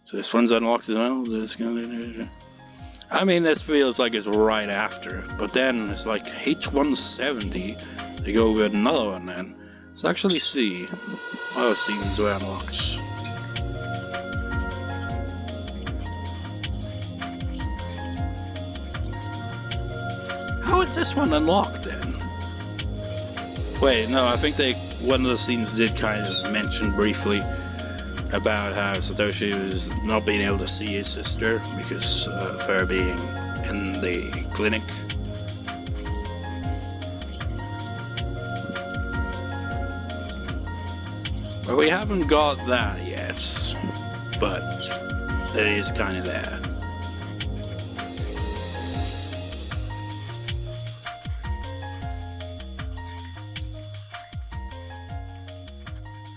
So this one's unlocked as well. I mean, this feels like it's right after, but then it's like H170. They go with another one then. Let's actually see what other scenes were unlocked. How is this one unlocked then? Wait, no, I think one of the scenes did kind of mention briefly about how Satoshi was not being able to see his sister because of her being in the clinic. Well, we haven't got that yet, but it is kind of there.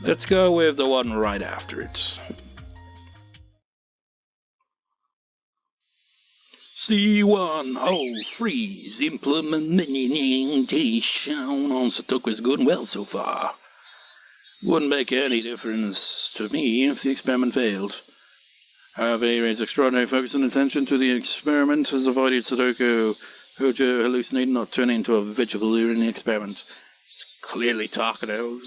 Let's go with the one right after it. C1, freeze, implementation on Satoko is going well so far. Wouldn't make any difference to me if the experiment failed. However, Irie's extraordinary focus and attention to the experiment has avoided Satoko Hojo hallucinating or turning into a vegetable during the experiment. It's clearly Takano,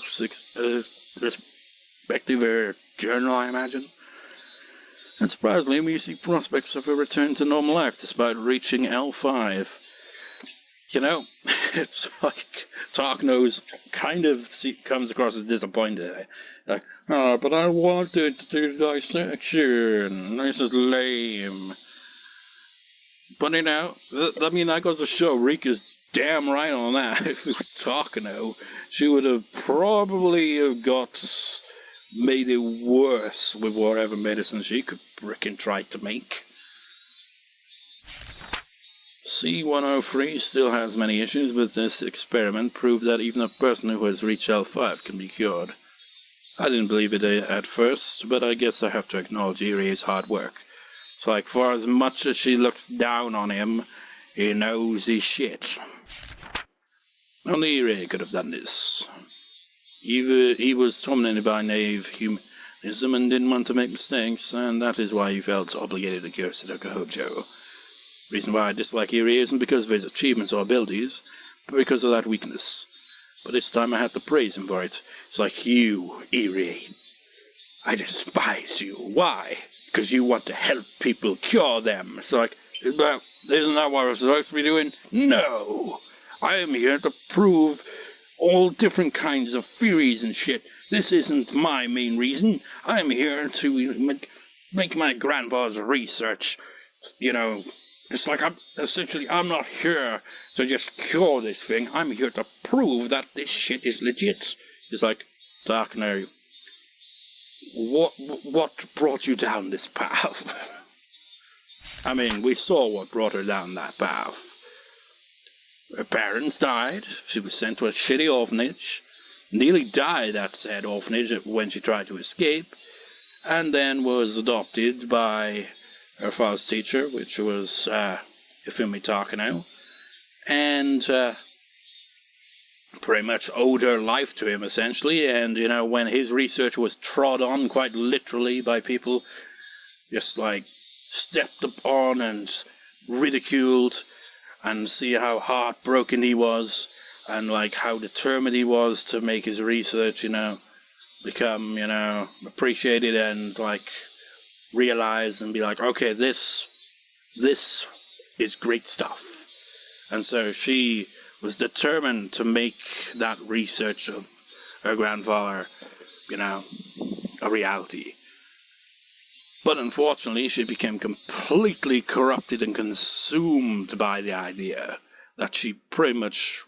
respective journal, I imagine. And surprisingly, we see prospects of a return to normal life despite reaching L5. You know, it's like Takano's kind of comes across as disappointed. Like, oh, but I wanted to do dissection. This is lame. But you know, I mean, that goes to show Rika's damn right on that. If it was Takano, she would have probably made it worse with whatever medicine she could frickin' try to make. C-103 still has many issues, but this experiment proved that even a person who has reached L5 can be cured. I didn't believe it at first, but I guess I have to acknowledge Irie's hard work. It's like, for as much as she looks down on him, he knows his shit. Only Irie could have done this. He was dominated by naive humanism and didn't want to make mistakes, and that is why he felt obligated to cure Satoko Hojo. The reason why I dislike Irie isn't because of his achievements or abilities, but because of that weakness. But this time I had to praise him for it. It's like, you, Irie, I despise you. Why? Because you want to help people cure them. It's like, isn't that what we're supposed to be doing? No! I am here to prove all different kinds of theories and shit. This isn't my main reason. I'm here to make my grandfather's research. You know, it's like I'm not here to just cure this thing. I'm here to prove that this shit is legit. It's like, Takano, what brought you down this path? I mean, we saw what brought her down that path. Her parents died. She was sent to a shitty orphanage. Nearly died at said orphanage when she tried to escape. And then was adopted by her father's teacher, which was Ifumi Takano. And pretty much owed her life to him, essentially. And, you know, when his research was trod on quite literally by people, just like stepped upon and ridiculed, and see how heartbroken he was, and like how determined he was to make his research, you know, become, you know, appreciated and like realize and be like, okay, this is great stuff. And so she was determined to make that research of her grandfather, you know, a reality. But unfortunately, she became completely corrupted and consumed by the idea that she pretty much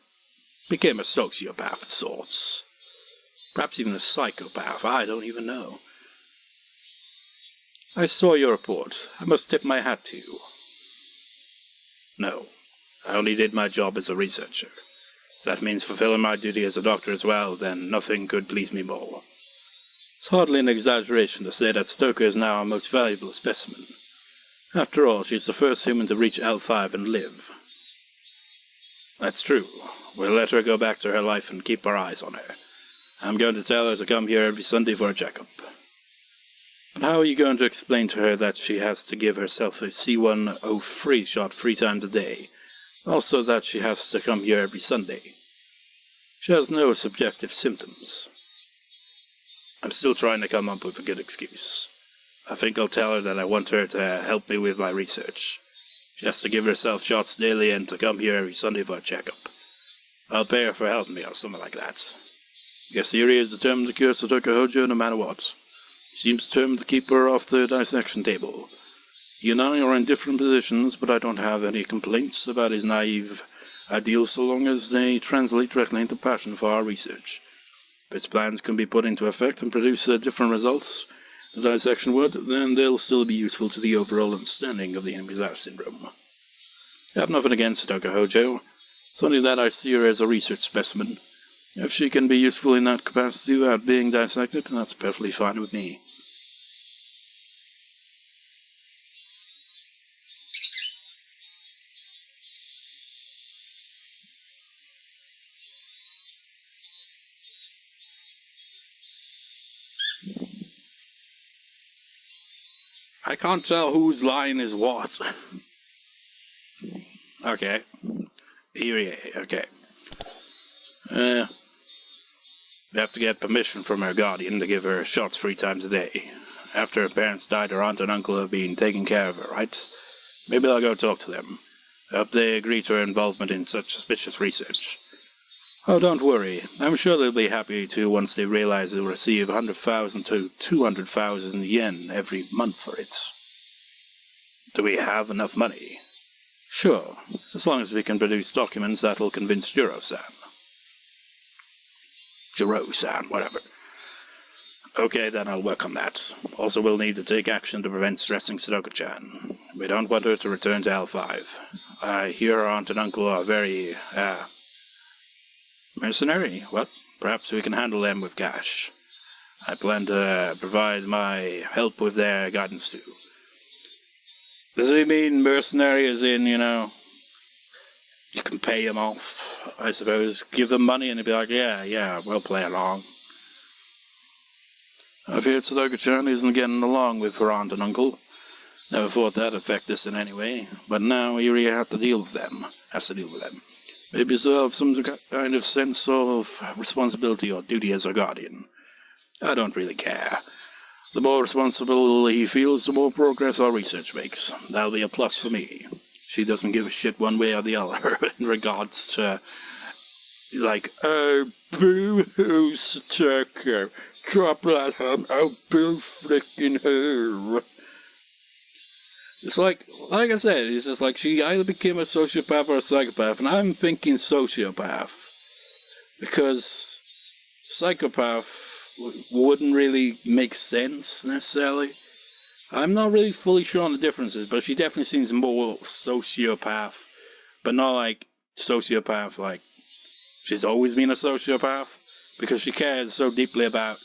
became a sociopath of sorts. Perhaps even a psychopath, I don't even know. I saw your report. I must tip my hat to you. No, I only did my job as a researcher. If that means fulfilling my duty as a doctor as well, then nothing could please me more. It's hardly an exaggeration to say that Satoko is now our most valuable specimen. After all, she's the first human to reach L5 and live. That's true. We'll let her go back to her life and keep our eyes on her. I'm going to tell her to come here every Sunday for a checkup. But how are you going to explain to her that she has to give herself a C103 shot 3 times a day? Also that she has to come here every Sunday. She has no subjective symptoms. I'm still trying to come up with a good excuse. I think I'll tell her that I want her to help me with my research. She has to give herself shots daily and to come here every Sunday for a checkup. I'll pay her for helping me or something like that. Guess Irie is determined to cure Satoko Hojo no matter what. He seems determined to keep her off the dissection table. You and I are in different positions, but I don't have any complaints about his naive ideals so long as they translate directly into passion for our research. If his plans can be put into effect and produce different results than the dissection would, then they'll still be useful to the overall understanding of the Hinamizawa syndrome. I have nothing against Satoko Hojo. It's only that I see her as a research specimen. If she can be useful in that capacity without being dissected, that's perfectly fine with me. I can't tell whose line is what. Okay. Irie, okay. We have to get permission from her guardian to give her shots 3 times a day. After her parents died, her aunt and uncle have been taking care of her, right? Maybe I'll go talk to them. I hope they agree to her involvement in such suspicious research. Oh, don't worry. I'm sure they'll be happy to once they realize they'll receive 100,000 to 200,000 yen every month for it. Do we have enough money? Sure, as long as we can produce documents that'll convince Jiro-san. Jiro-san, whatever. Okay, then I'll work on that. Also, we'll need to take action to prevent stressing Satoko-chan. We don't want her to return to L5. I hear her aunt and uncle are very, mercenary. Well, perhaps we can handle them with cash. I plan to provide my help with their guidance too. Does he mean mercenary as in, you can pay them off, I suppose. Give them money and they'll be like, yeah, we'll play along. I've heard Satoko-chan isn't getting along with her aunt and uncle. Never thought that'd affect us in any way, but now Irie has to deal with them. Maybe she'll have some kind of sense of responsibility or duty as her guardian. I don't really care. The more responsible he feels, the more progress our research makes. That'll be a plus for me. She doesn't give a shit one way or the other in regards to, oh, boo-hoo, Satoko. Drop that hum, oh, boo frickin' her. It's like I said, it's just like she either became a sociopath or a psychopath, and I'm thinking sociopath. Because psychopath wouldn't really make sense, necessarily. I'm not really fully sure on the differences, but she definitely seems more sociopath. But not like sociopath, like she's always been a sociopath. Because she cared so deeply about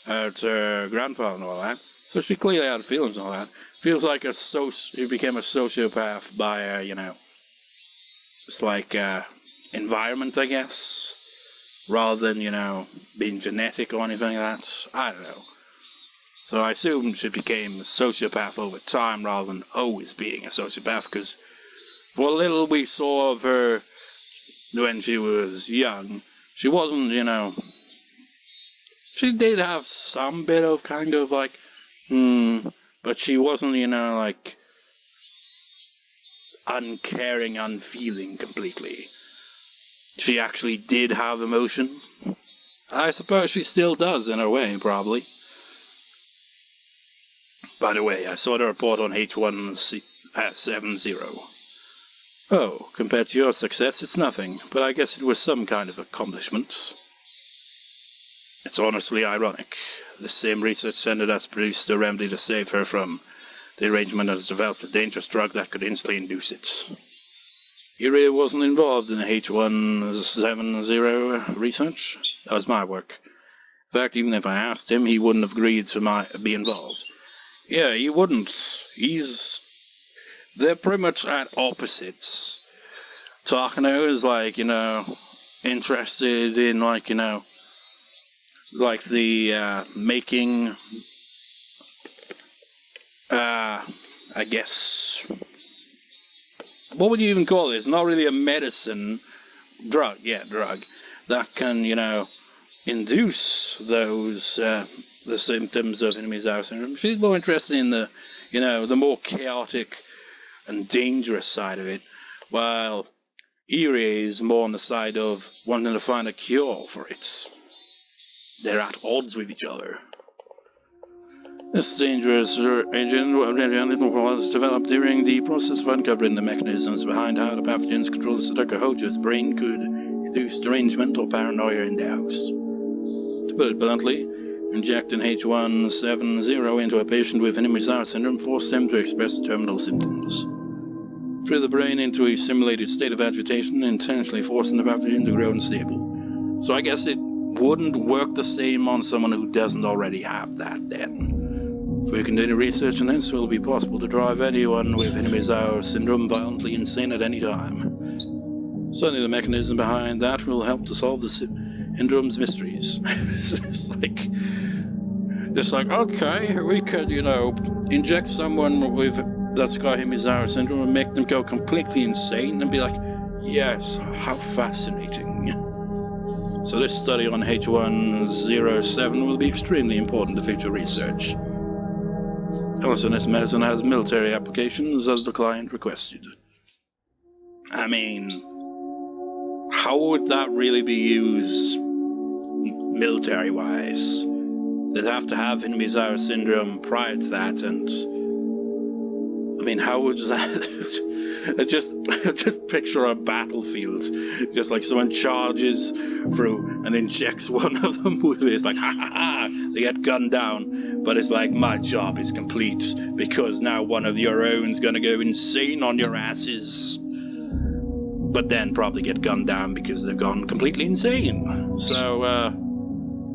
her grandfather and all that. So she clearly had feelings and all that. Feels like she became a sociopath by, it's like environment, I guess. Rather than, being genetic or anything like that. I don't know. So I assume she became a sociopath over time rather than always being a sociopath, because for a little we saw of her when she was young, she wasn't, she did have some bit of kind of like, but she wasn't, uncaring, unfeeling completely. She actually did have emotion. I suppose she still does, in a way, probably. By the way, I saw the report on H170. Oh, compared to your success, it's nothing, but I guess it was some kind of accomplishment. It's honestly ironic. The same research center that's produced a remedy to save her from the arrangement has developed a dangerous drug that could instantly induce it. Irie wasn't involved in the H170 research. That was my work. In fact, even if I asked him, he wouldn't have agreed to be involved. Yeah, he wouldn't. They're pretty much at opposites. Takano is interested in the making I guess, what would you even call it? It's not really a medicine, drug, that can, induce those, the symptoms of Hinamizawa syndrome. She's more interested in the, the more chaotic and dangerous side of it, while Irie is more on the side of wanting to find a cure for it. They're at odds with each other. This dangerous agent was developed during the process of uncovering the mechanisms behind how the pathogens control the Satoko Hojo's brain could induce derangement or paranoia in the house. To put it bluntly, injecting H170 into a patient with Hinamizawa syndrome forced them to express terminal symptoms. Threw the brain into a simulated state of agitation, intentionally forcing the pathogen to grow unstable. So I guess it wouldn't work the same on someone who doesn't already have that, then. If we continue research on this, it will be possible to drive anyone with Hinamizawa syndrome violently insane at any time. Certainly the mechanism behind that will help to solve the syndrome's mysteries. It's like, okay, we could, inject someone with that's got Hinamizawa syndrome and make them go completely insane and be like, yes, how fascinating. So this study on H107 will be extremely important to future research. Also, this medicine has military applications as the client requested. I mean, how would that really be used military-wise? They'd have to have Hinamizawa syndrome prior to that, and I mean, how would that... just picture a battlefield, just like someone charges through and injects one of them with this, like, ha ha ha, they get gunned down, but it's like, my job is complete, because now one of your own's gonna go insane on your asses, but then probably get gunned down because they've gone completely insane. So,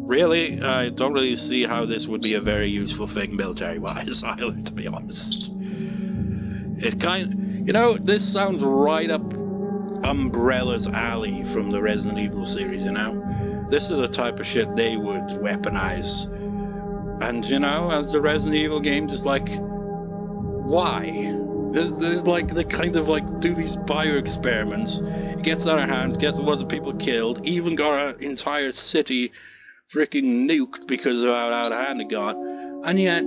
really, I don't really see how this would be a very useful thing military-wise, either, to be honest. It this sounds right up Umbrella's alley from the Resident Evil series, This is the type of shit they would weaponize. And, as the Resident Evil games, it's like, why? They kind of, do these bio-experiments. It gets out of hand, gets lots of people killed, even got an entire city freaking nuked because of how out of hand it got. And yet,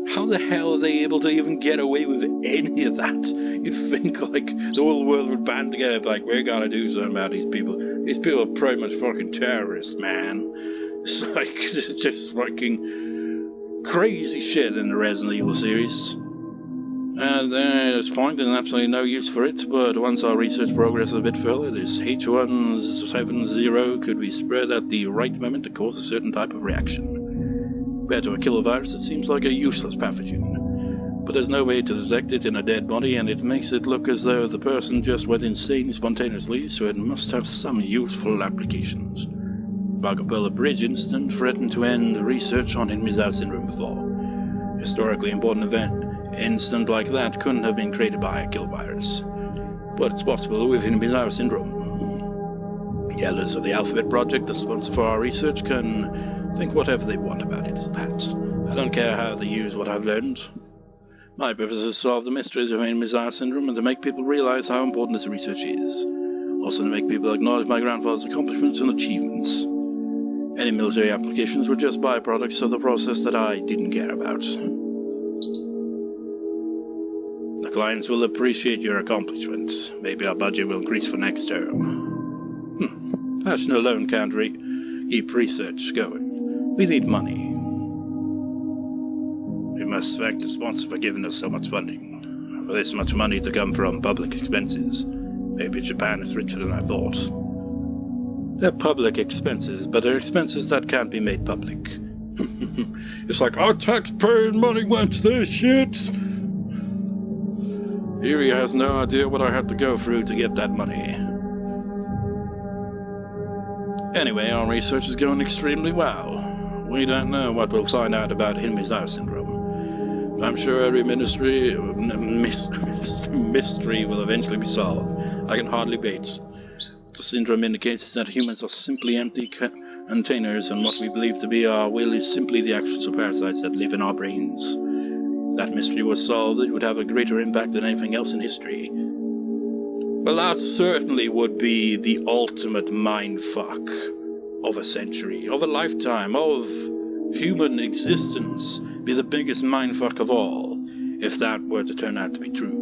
how the hell are they able to even get away with any of that? You'd think, the whole world would band together, we gotta do something about these people. These people are pretty much fucking terrorists, man. It's just fucking crazy shit in the Resident Evil series. And at this point, there's absolutely no use for it, but once our research progresses a bit further, this H170 could be spread at the right moment to cause a certain type of reaction. Compared to a killer virus, it seems like a useless pathogen. But there's no way to detect it in a dead body, and it makes it look as though the person just went insane spontaneously, so it must have some useful applications. The Marco Polo Bridge incident threatened to end research on Hinamizawa syndrome before. Historically important incident like that couldn't have been created by a killer virus. But it's possible with Hinamizawa syndrome. The elders of the Alphabet Project, the sponsor for our research, can think whatever they want about it. I don't care how they use what I've learned. My purpose is to solve the mysteries of Hinamizawa syndrome and to make people realize how important this research is. Also to make people acknowledge my grandfather's accomplishments and achievements. Any military applications were just byproducts of the process that I didn't care about. The clients will appreciate your accomplishments. Maybe our budget will increase for next term. Passion alone can't keep research going. We need money. We must thank the sponsor for giving us so much funding. For this much money to come from public expenses, maybe Japan is richer than I thought. They're public expenses, but they're expenses that can't be made public. It's like, our taxpaying money went to this shit! Irie has no idea what I had to go through to get that money. Anyway, our research is going extremely well. We don't know what we'll find out about Hinamizawa syndrome. I'm sure every mystery will eventually be solved. I can hardly wait. What the syndrome indicates is that humans are simply empty containers, and what we believe to be our will is simply the actions of parasites that live in our brains. that mystery was solved, it would have a greater impact than anything else in history. Well, that certainly would be the ultimate mindfuck of a century, of a lifetime, of human existence. Be the biggest mindfuck of all, if that were to turn out to be true.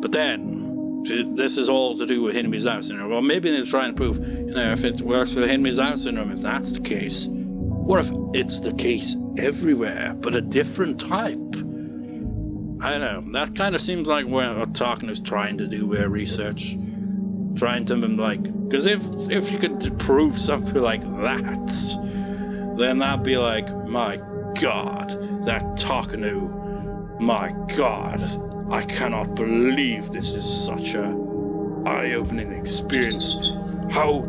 But then, this is all to do with Hinamizawa syndrome. Well, maybe they're trying to prove, if it works for the Hinamizawa syndrome, if that's the case, what if it's the case everywhere, but a different type? I don't know, that kind of seems like what Takano's trying to do with research. Trying to, because if you could prove something like that, then that'd be like, my god, that Takano, my god, I cannot believe this is such a eye-opening experience. How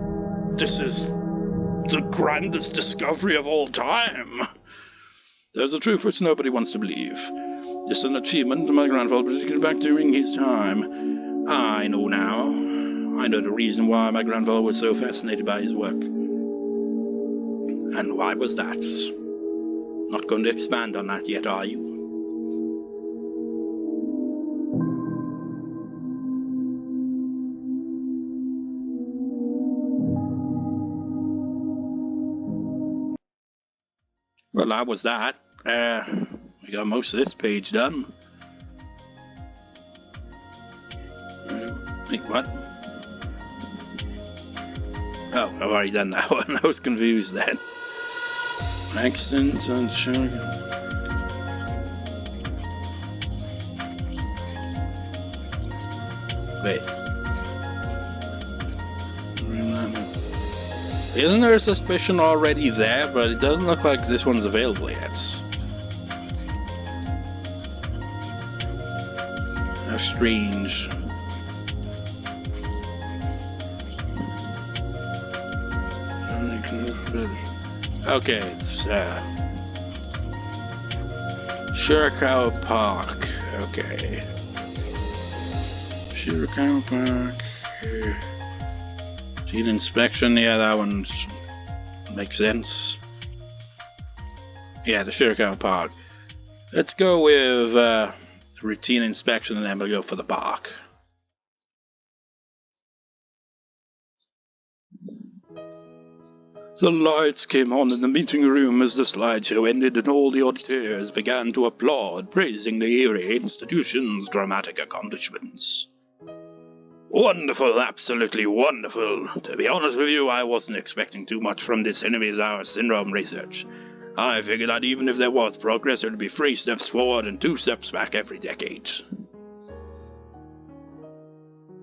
this is the grandest discovery of all time. There's a truth which nobody wants to believe. This is an achievement my grandfather predicted back during his time. I know now. I know the reason why my grandfather was so fascinated by his work. And why was that? Not going to expand on that yet, are you? Well, that was that. We got most of this page done. Wait, what? Oh, I've already done that one. I was confused then. Accident and sugar. Wait. Isn't there a suspicion already there? But it doesn't look like this one's available yet. How strange. Okay, it's Shirakawa Park. Okay. Shirakawa Park. Routine inspection, yeah, that one makes sense. Yeah, the Shirakawa Park. Let's go with routine inspection and then we'll go for the park. The lights came on in the meeting room as the slideshow ended and all the auditors began to applaud, praising the Irie institution's dramatic accomplishments. Wonderful, absolutely wonderful. To be honest with you, I wasn't expecting too much from this Hinamizawa syndrome research. I figured that even if there was progress, there would be 3 steps forward and 2 steps back every decade.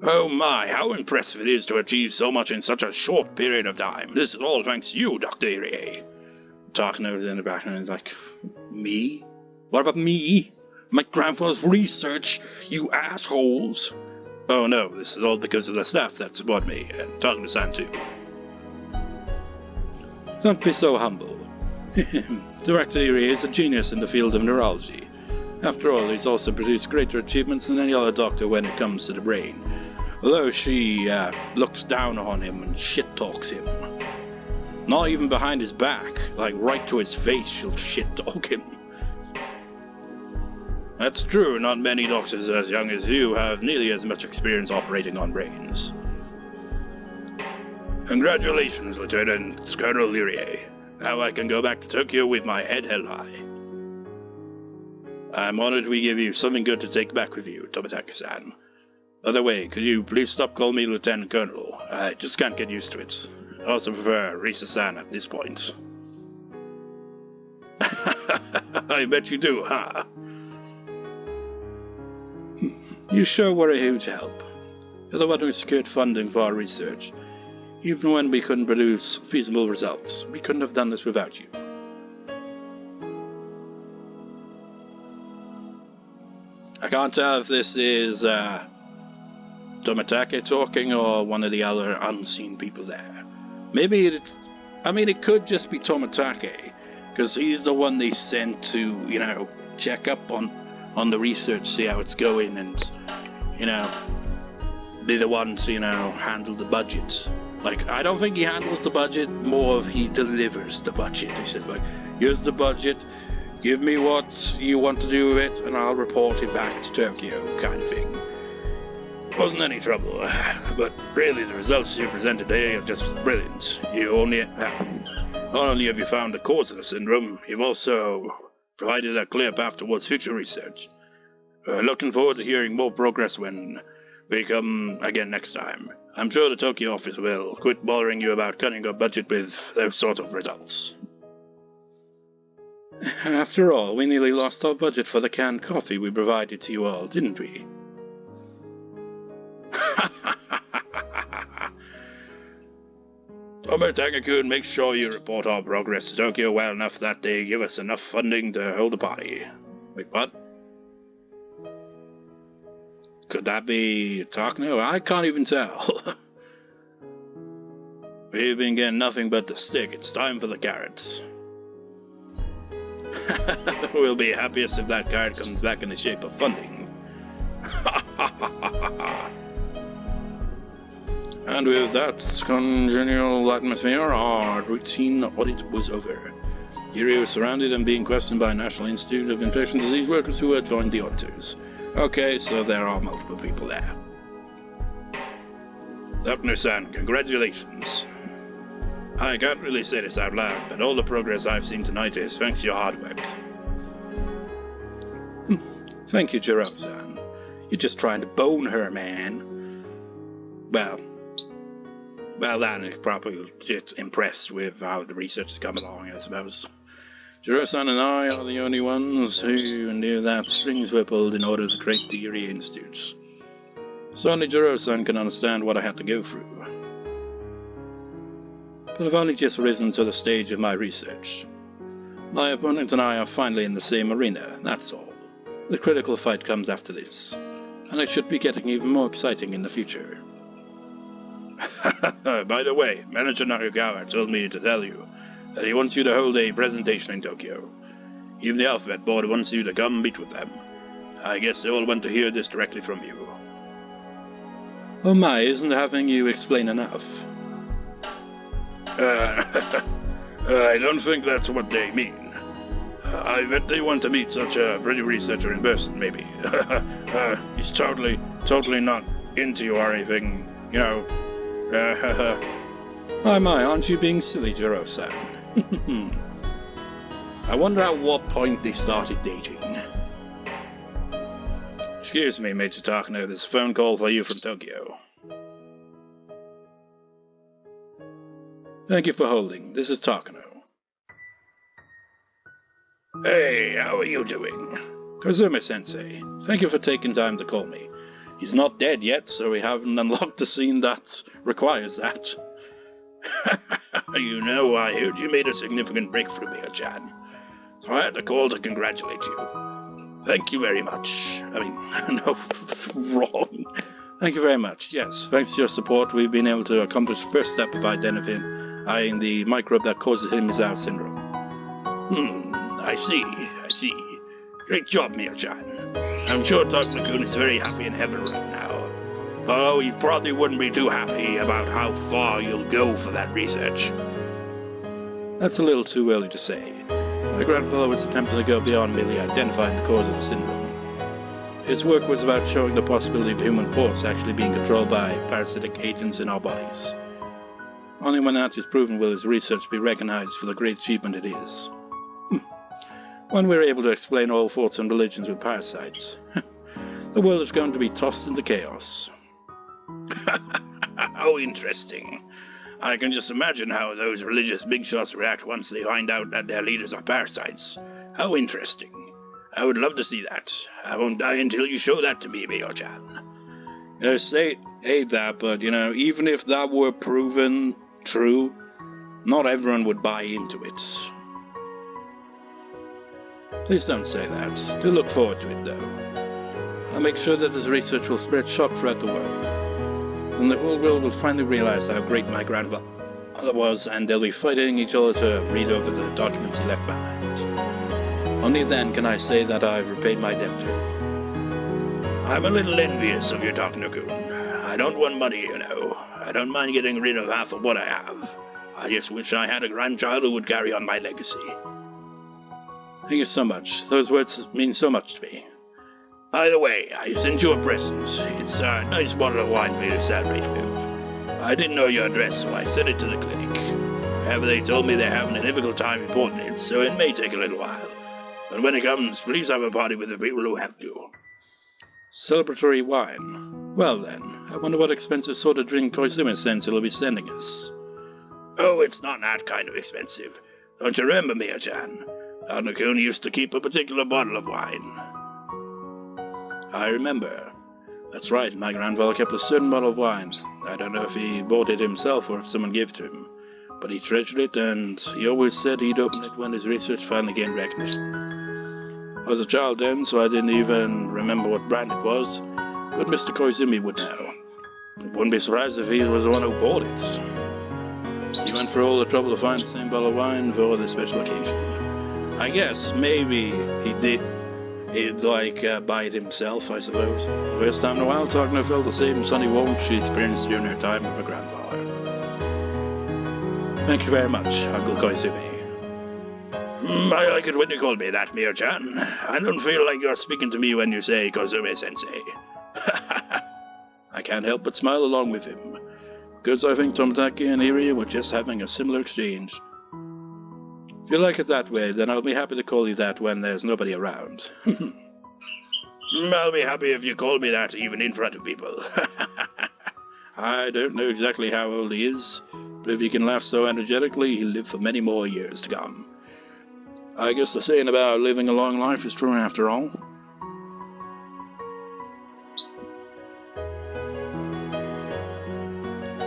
Oh my, how impressive it is to achieve so much in such a short period of time. This is all thanks to you, Dr. Irie. Takano in the background is like, me? What about me? My grandfather's research, you assholes. Oh no, this is all because of the staff that support me, and Takano-san too. Don't be so humble. Director Irie is a genius in the field of neurology. After all, he's also produced greater achievements than any other doctor when it comes to the brain. Although she looks down on him and shit-talks him. Not even behind his back, like right to his face she'll shit-talk him. That's true, not many doctors as young as you have nearly as much experience operating on brains. Congratulations, Lieutenant Colonel Irie. Now I can go back to Tokyo with my head held high. I'm honored we give you something good to take back with you, Tomitake-san. By the way, could you please stop calling me Lieutenant Colonel? I just can't get used to it. I also prefer Risa-san at this point. I bet you do, huh? You sure were a huge help. You're the one who secured funding for our research. Even when we couldn't produce feasible results, we couldn't have done this without you. I can't tell if this is Tomitake talking or one of the other unseen people there. Maybe it could just be Tomitake, because he's the one they sent to, check up on the research, see how it's going, and, be the one to, handle the budget. Like, I don't think he handles the budget, more of he delivers the budget. He says, here's the budget, Give me what you want to do with it, and I'll report it back to Tokyo, kind of thing. Wasn't any trouble, but really the results you presented today are just brilliant. Not only have you found the cause of the syndrome, you've also provided a clear path towards future research. Looking forward to hearing more progress when we come again next time. I'm sure the Tokyo office will quit bothering you about cutting our budget with those sort of results. After all, we nearly lost our budget for the canned coffee we provided to you all, didn't we? Tomitake-kun, make sure you report our progress to Tokyo well enough that they give us enough funding to hold a party. Wait, what? Could that be Takano? I can't even tell. We've been getting nothing but the stick. It's time for the carrots. We'll be happiest if that carrot comes back in the shape of funding. And with that congenial atmosphere, our routine audit was over. Irie was surrounded and being questioned by National Institute of Infectious Disease workers who had joined the auditors. Okay, so there are multiple people there. Dapner-san, congratulations. I can't really say this out loud, but all the progress I've seen tonight is thanks to your hard work. Thank you, Jiro-san. You're just trying to bone her, man. Well, then it's probably just impressed with how the research has come along, I suppose. Jiro-san and I are the only ones who knew that strings were pulled in order to create the Irie Institute. So only Jiro-san can understand what I had to go through. But I've only just risen to the stage of my research. My opponent and I are finally in the same arena, that's all. The critical fight comes after this, and it should be getting even more exciting in the future. By the way, Manager Naragawa told me to tell you that he wants you to hold a presentation in Tokyo. Even the Alphabet Board wants you to come meet with them. I guess they all want to hear this directly from you. Oh my, isn't having you explain enough? I don't think that's what they mean. I bet they want to meet such a pretty researcher in person, maybe. He's totally not into you or anything, you know. Oh my, aren't you being silly, Jiro-san? I wonder at what point they started dating. Excuse me, Major Takano, there's a phone call for you from Tokyo. Thank you for holding. This is Takano. Hey, how are you doing? Kazumi-sensei, thank you for taking time to call me. He's not dead yet, so we haven't unlocked the scene that requires that. You know, I heard you made a significant breakthrough, Mia-chan. So I had to call to congratulate you. Thank you very much. I mean, no, it's wrong. Thank you very much. Yes, thanks to your support, we've been able to accomplish the first step of identifying the microbe that causes Hinamizawa syndrome. I see. Great job, Mia-chan. I'm sure Takano-kun is very happy in heaven right now. Although he probably wouldn't be too happy about how far you'll go for that research. That's a little too early to say. My grandfather was attempting to go beyond merely identifying the cause of the syndrome. His work was about showing the possibility of human thoughts actually being controlled by parasitic agents in our bodies. Only when that is proven will his research be recognized for the great achievement it is. When we're able to explain all thoughts and religions with parasites, the world is going to be tossed into chaos. How interesting. I can just imagine how those religious big shots react once they find out that their leaders are parasites. How interesting. I would love to see that. I won't die until you show that to me, Mio-chan. Say that, but, even if that were proven true, not everyone would buy into it. Please don't say that. Do look forward to it, though. I'll make sure that this research will spread shock throughout the world. Then the whole world will finally realize how great my grandfather was, and they'll be fighting each other to read over the documents he left behind. Only then can I say that I've repaid my debt to him. I'm a little envious of your Takano-kun. I don't want money, I don't mind getting rid of half of what I have. I just wish I had a grandchild who would carry on my legacy. Thank you so much. Those words mean so much to me. Either way, I sent you a present. It's a nice bottle of wine for you to celebrate with. I didn't know your address, so I sent it to the clinic. However, they told me they're having a difficult time importing it, so it may take a little while. But when it comes, please have a party with the people who have to. Celebratory wine. Well then, I wonder what expensive sort of drink Koizumi-sensei will be sending us. Oh, it's not that kind of expensive. Don't you remember, Mia-chan? Takano used to keep a particular bottle of wine. I remember. That's right, my grandfather kept a certain bottle of wine. I don't know if he bought it himself or if someone gave it to him. But he treasured it, and he always said he'd open it when his research finally gained recognition. I was a child then, so I didn't even remember what brand it was, but Mr. Koizumi would know. I wouldn't be surprised if he was the one who bought it. He went through all the trouble to find the same bottle of wine for this special occasion. I guess maybe he did. He'd buy it himself, I suppose. For the first time in a while, Takano felt the same sunny warmth she experienced during her time with her grandfather. Thank you very much, Uncle Koizumi. I like it when you call me that, Mio-chan. I don't feel like you're speaking to me when you say Koizumi-sensei. I can't help but smile along with him, because I think Tomitake and Irie were just having a similar exchange. If you like it that way, then I'll be happy to call you that when there's nobody around. I'll be happy if you call me that even in front of people. I don't know exactly how old he is, but if he can laugh so energetically, he'll live for many more years to come. I guess the saying about living a long life is true after all.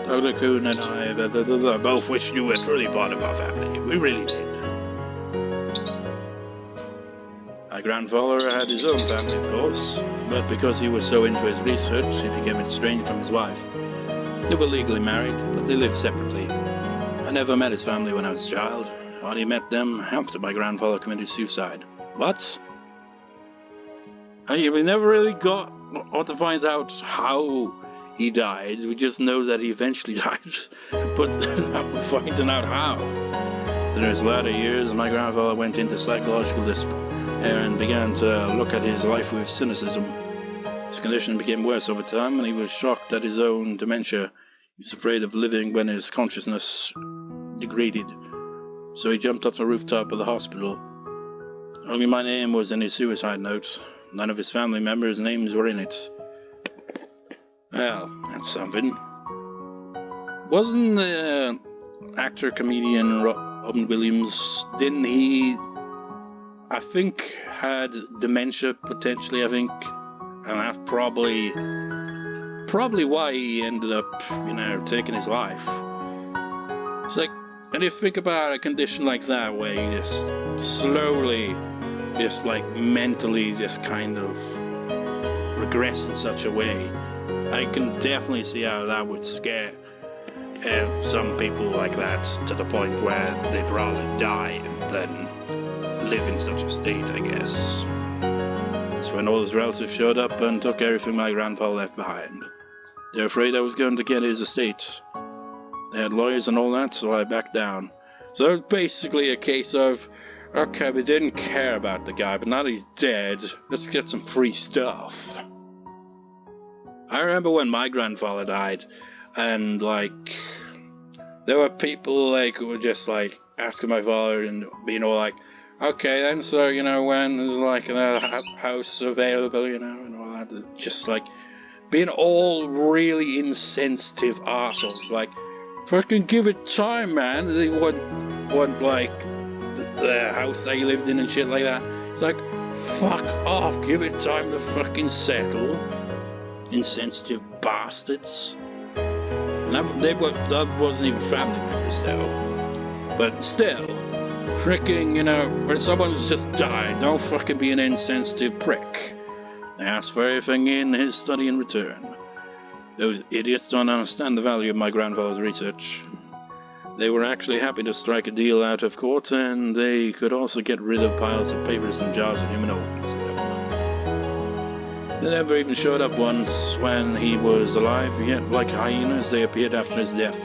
Takano and I both wished you were truly part of our family. We really did. My grandfather had his own family, of course, but because he was so into his research, he became estranged from his wife. They were legally married, but they lived separately. I never met his family when I was a child. I only met them after my grandfather committed suicide. What? We never really got to find out how he died. We just know that he eventually died, but not finding out how. In his latter years, my grandfather went into psychological despair and began to look at his life with cynicism. His condition became worse over time, and he was shocked at his own dementia. He was afraid of living when his consciousness degraded. So he jumped off the rooftop of the hospital. Only my name was in his suicide note. None of his family members' names were in it. Well, that's something. Wasn't the actor-comedian Robin Williams, didn't he, I think, had dementia potentially, I think, and that's probably why he ended up, taking his life. It's like, and if you think about a condition like that, where you just slowly, just like mentally, just kind of regress in such a way, I can definitely see how that would scare some people like that to the point where they'd rather die than live in such a state, I guess. That's when all his relatives showed up and took everything my grandfather left behind. They were afraid I was going to get his estate. They had lawyers and all that, so I backed down. So it was basically a case of, okay, we didn't care about the guy, but now that he's dead, let's get some free stuff. I remember when my grandfather died, and there were people who were just asking my father and being all like, okay then, so when there's a house available, and all that, just being all really insensitive assholes, fucking give it time, man. They want the house they lived in and shit like that. It's like, fuck off, give it time to fucking settle. Insensitive bastards. And that wasn't even family members though. But still, freaking, when someone's just died, don't fucking be an insensitive prick. They ask for everything in his study in return. Those idiots don't understand the value of my grandfather's research. They were actually happy to strike a deal out of court, and they could also get rid of piles of papers and jars of human organs. They never even showed up once when he was alive, yet like hyenas they appeared after his death.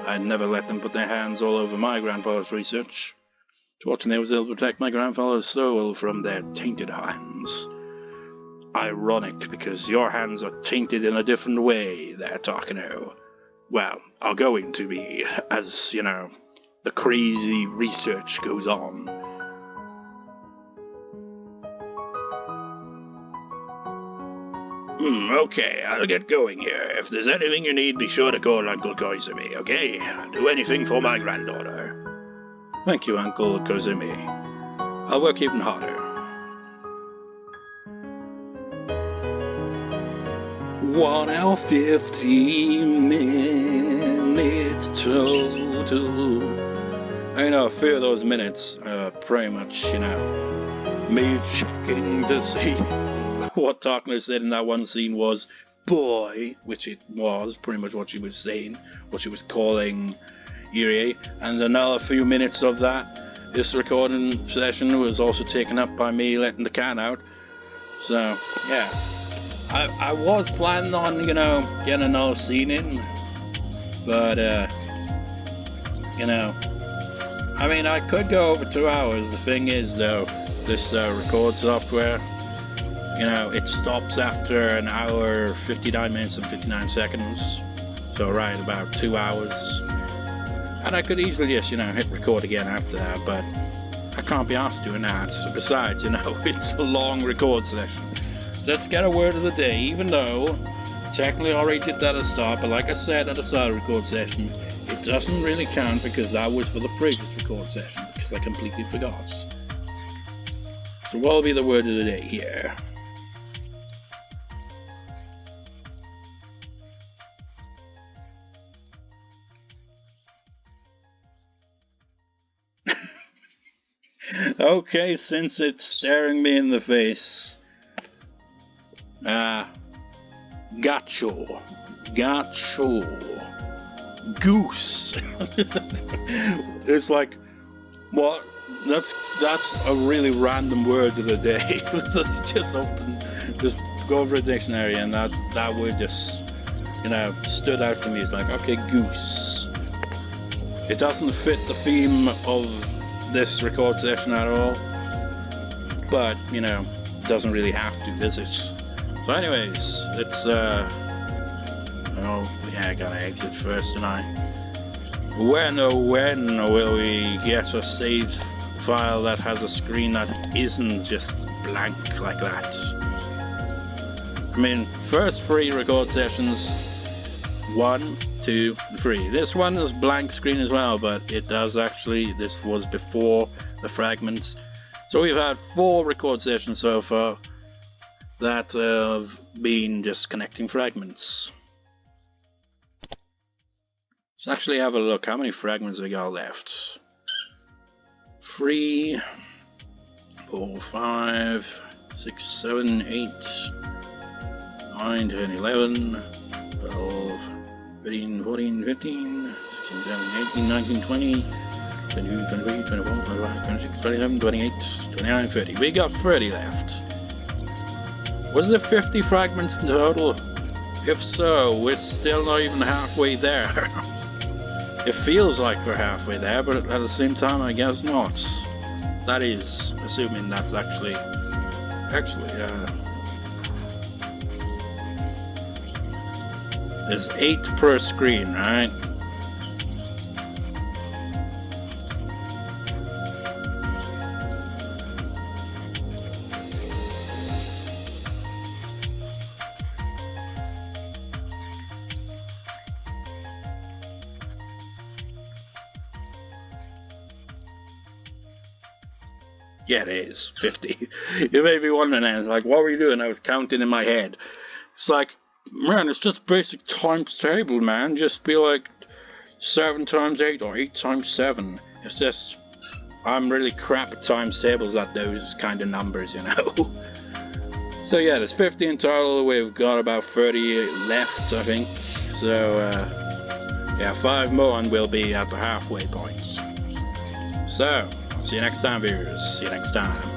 I'd never let them put their hands all over my grandfather's research. Fortunately, I was able to protect my grandfather's soul from their tainted hands. Ironic, because your hands are tainted in a different way there, Takano. Well, are going to be, as, the crazy research goes on. Okay, I'll get going here. If there's anything you need, be sure to call Uncle Koizumi, okay? I'll do anything for my granddaughter. Thank you, Uncle Koizumi. I'll work even harder. 1 hour 15 minutes total. I know a few of those minutes are pretty much, me checking to see what Takano said in that one scene was boy, which it was pretty much what she was saying, what she was calling Irie, and another few minutes of this recording session was also taken up by me letting the cat out. So, yeah. I was planning on, getting another scene in, but, I could go over 2 hours. The thing is, though, this record software, it stops after 1 hour, 59 minutes and 59 seconds, so right about 2 hours, and I could easily just, hit record again after that, but I can't be asked doing that. Besides, it's a long record session. Let's get a word of the day, even though technically I already did that at the start, but like I said at the start of the record session, it doesn't really count because that was for the previous record session, because I completely forgot. So what will be the word of the day here? Okay, since it's staring me in the face, Gacho, goose. It's like, what? That's a really random word of the day. just go over a dictionary, and that word just, stood out to me. It's like, okay, goose. It doesn't fit the theme of this record session at all, but doesn't really have to, does it? So anyways, it's I gotta exit first, and when will we get a save file that has a screen that isn't just blank like that? First 3 record sessions, 1, 2, 3. This one is blank screen as well, but it does actually, this was before the fragments. So we've had 4 record sessions so far that have been just connecting fragments. Let's actually have a look. How many fragments we got left? 3, 4, 5, 6, 7, 8, 9, 10, 11, 12, 13, 14, 15, 16, 17, 18, 19, 20, 22, 23, 24, 25, 26, 27, 28, 29, 30. We got 30 left. Was there 50 fragments in total? If so, we're still not even halfway there. It feels like we're halfway there, but at the same time, I guess not. That is, assuming that's actually, there's 8 per screen, right? Yeah, it is 50. You may be wondering, I was like, what were you doing? I was counting in my head. It's like, man, it's just basic times table, man. Just be like 7 times 8 or 8 times 7. It's just, I'm really crap at times tables at those kind of numbers, So yeah, there's 50 in total. We've got about 30 left, I think. So, yeah, 5 more and we'll be at the halfway point. So, see you next time, viewers. See you next time.